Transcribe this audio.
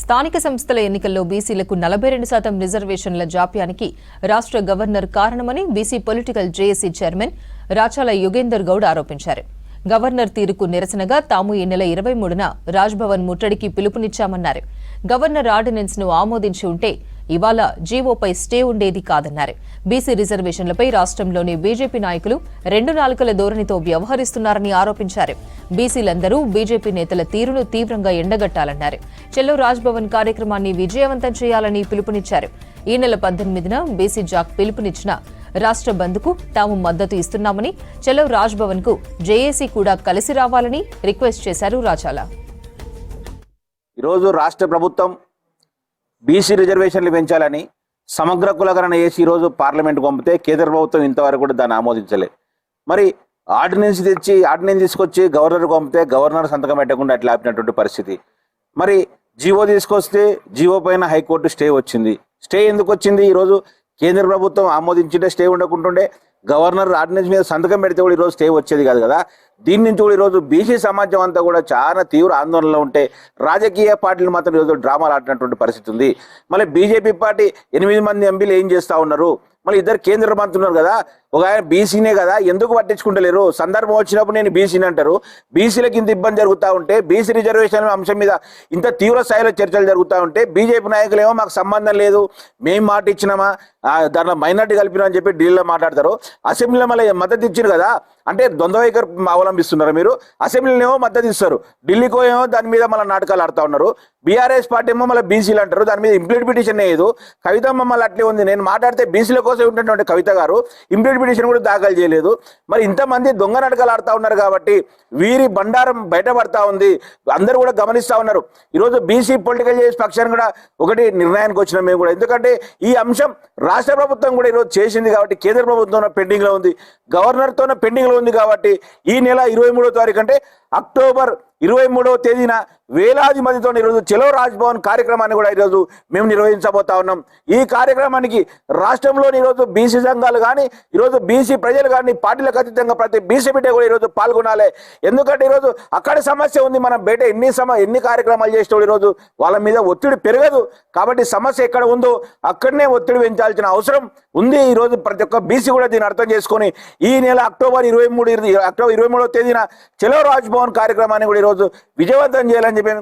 స్థానిక సంస్థల ఎన్నికల్లో బీసీలకు 42% రిజర్వేషన్ల జాప్యానికి రాష్ట్ర గవర్నర్ కారణమని BC political JAC chairman Rachala Yugender Goud ఆరోపించారు. గవర్నర్ తీరుకు నిరసనగా తాము ఈ నెల 23న రాజ్భవన్ ముట్టడికి పిలుపునిచ్చామన్నారు. గవర్నర్ ఆర్డినెన్స్ ను ఆమోదించి ఉంటే ఇవాళ జీవోపై స్టే ఉండేది కాదన్నారు. బీసీ రిజర్వేషన్లపై రాష్ట్రంలోని బీజేపీ నాయకులు 2 నాలుకల ధోరణితో వ్యవహరిస్తున్నారని ఆరోపించారు. బీసీలందరూ బీజేపీ నేతల తీరును తీవ్రంగా ఎండగట్టాలన్నారు. చెల్లో రాజ్భవన్ కార్యక్రమాన్ని విజయవంతం చేయాలని పిలుపునిచ్చారు. ఈ నెల 18న బీసీ జాక్ పిలుపునిచ్చిన రాష్ట్ర బంద్కు తాము మద్దతు ఇస్తున్నామని, చెల్లో రాజ్భవన్ కు జేఏసీ కూడా కలిసి రావాలని రిక్వెస్ట్ చేశారు రాచాల. ఈరోజు రాష్ట్ర ప్రభుత్వం బీసీ రిజర్వేషన్లు పెంచాలని సమగ్ర కులగణన చేసి ఈరోజు పార్లమెంట్ పంపితే కేంద్ర ప్రభుత్వం ఇంతవరకు కూడా దాన్ని ఆమోదించలే. మరి ఆర్డినెన్స్ తీసుకొచ్చి గవర్నర్ పంపితే గవర్నర్ సంతకం పెట్టకుండా అట్లా ఆపినటువంటి పరిస్థితి. మరి జీవో తీసుకొస్తే జీవో పైన హైకోర్టు స్టే వచ్చింది. స్టే ఎందుకు వచ్చింది? ఈరోజు కేంద్ర ప్రభుత్వం ఆమోదించింటే స్టే ఉండకుంటుండే, గవర్నర్ ఆర్డినెన్స్ మీద సంతకం పెడితే కూడా ఈరోజు స్టే వచ్చేది కాదు కదా. దీని నుంచి కూడా ఈరోజు బీసీ సమాజం అంతా కూడా చాలా తీవ్ర ఆందోళనలో ఉంటే రాజకీయ పార్టీలు మాత్రం ఈరోజు డ్రామాలు ఆడినటువంటి పరిస్థితి ఉంది. మళ్ళీ బీజేపీ పార్టీ 8 మంది ఎంపీలు ఏం చేస్తూ ఉన్నారు? మళ్ళీ ఇద్దరు కేంద్ర మంత్రులు ఉన్నారు కదా, ఒక ఆయన బీసీనే కదా, ఎందుకు పట్టించుకుంటలేరు? సందర్భం వచ్చినప్పుడు నేను బీసీని అంటారు. బీసీలకు ఇంత ఇబ్బంది జరుగుతూ ఉంటే, బీసీ రిజర్వేషన్ అంశం మీద ఇంత తీవ్ర స్థాయిలో చర్చలు జరుగుతూ ఉంటే బీజేపీ నాయకులేమో మాకు సంబంధం లేదు, మేము మాట ఇచ్చినామా, దాంట్లో మైనార్టీ కలిపినా అని చెప్పి ఢిల్లీలో మాట్లాడతారు. అసెంబ్లీలో మళ్ళీ మద్దతు ఇచ్చారు కదా, అంటే ద్వంద్వ వైఖరి అవలంబిస్తున్నారు. మీరు అసెంబ్లీలో ఏమో మద్దతు ఇస్తారు, ఢిల్లీకో ఏమో దాని మీద మళ్ళీ నాటకాలు ఆడుతూ ఉన్నారు. బీఆర్ఎస్ పార్టీ ఏమో మళ్ళీ బీసీలు అంటారు, దాని మీద ఇంప్లీడ్ పిటిషన్ లేదు. కవిత మమ్మల్ని అట్లే ఉంది. నేను మాట్లాడితే బీసీల కోసం ఉంటున్నటువంటి కవిత గారు ఇంప్లీడ్ పిటిషన్ కూడా దాఖలు చేయలేదు. మరి ఇంతమంది దొంగ నాటకాలు ఆడుతూ ఉన్నారు కాబట్టి వీరి బండారం బయటపడతా ఉంది, అందరూ కూడా గమనిస్తూ ఉన్నారు. ఈరోజు బీసీ పొలిటికల్ చేసే పక్షాన్ని కూడా ఒకటి నిర్ణయానికి వచ్చినాం మేము కూడా. ఎందుకంటే ఈ అంశం రాష్ట్ర ప్రభుత్వం కూడా ఈరోజు చేసింది కాబట్టి, కేంద్ర ప్రభుత్వం పెండింగ్లో ఉంది, గవర్నర్తోనే పెండింగ్లో ఉంది కాబట్టి ఈ నెల 23వ తారీఖు అంటే అక్టోబర్ 23వ తేదీన వేలాది మందితో ఈరోజు చెలో రాజ్భవన్ కార్యక్రమాన్ని కూడా ఈరోజు మేము నిర్వహించబోతా ఉన్నాం. ఈ కార్యక్రమానికి రాష్ట్రంలోని ఈరోజు బీసీ సంఘాలు కానీ, ఈరోజు బీసీ ప్రజలు కానీ, పార్టీలకు అతీతంగా ప్రతి బీసీ బిడ్డ కూడా ఈరోజు పాల్గొనాలి. ఎందుకంటే ఈరోజు అక్కడ సమస్య ఉంది, మనం బయట ఎన్ని కార్యక్రమాలు చేసినా ఈరోజు వాళ్ళ మీద ఒత్తిడి పెరగదు. కాబట్టి సమస్య ఎక్కడ ఉందో అక్కడనే ఒత్తిడి పెంచాల్సిన అవసరం ఉంది. ఈరోజు ప్రతి ఒక్క బీసీ కూడా దీన్ని అర్థం చేసుకొని ఈ నెల అక్టోబర్ 23వ తేదీన చెలో రాజ్భవన్ కార్యక్రమాన్ని కూడా ఈరోజు విజయవంతం చేయాలని చెప్పి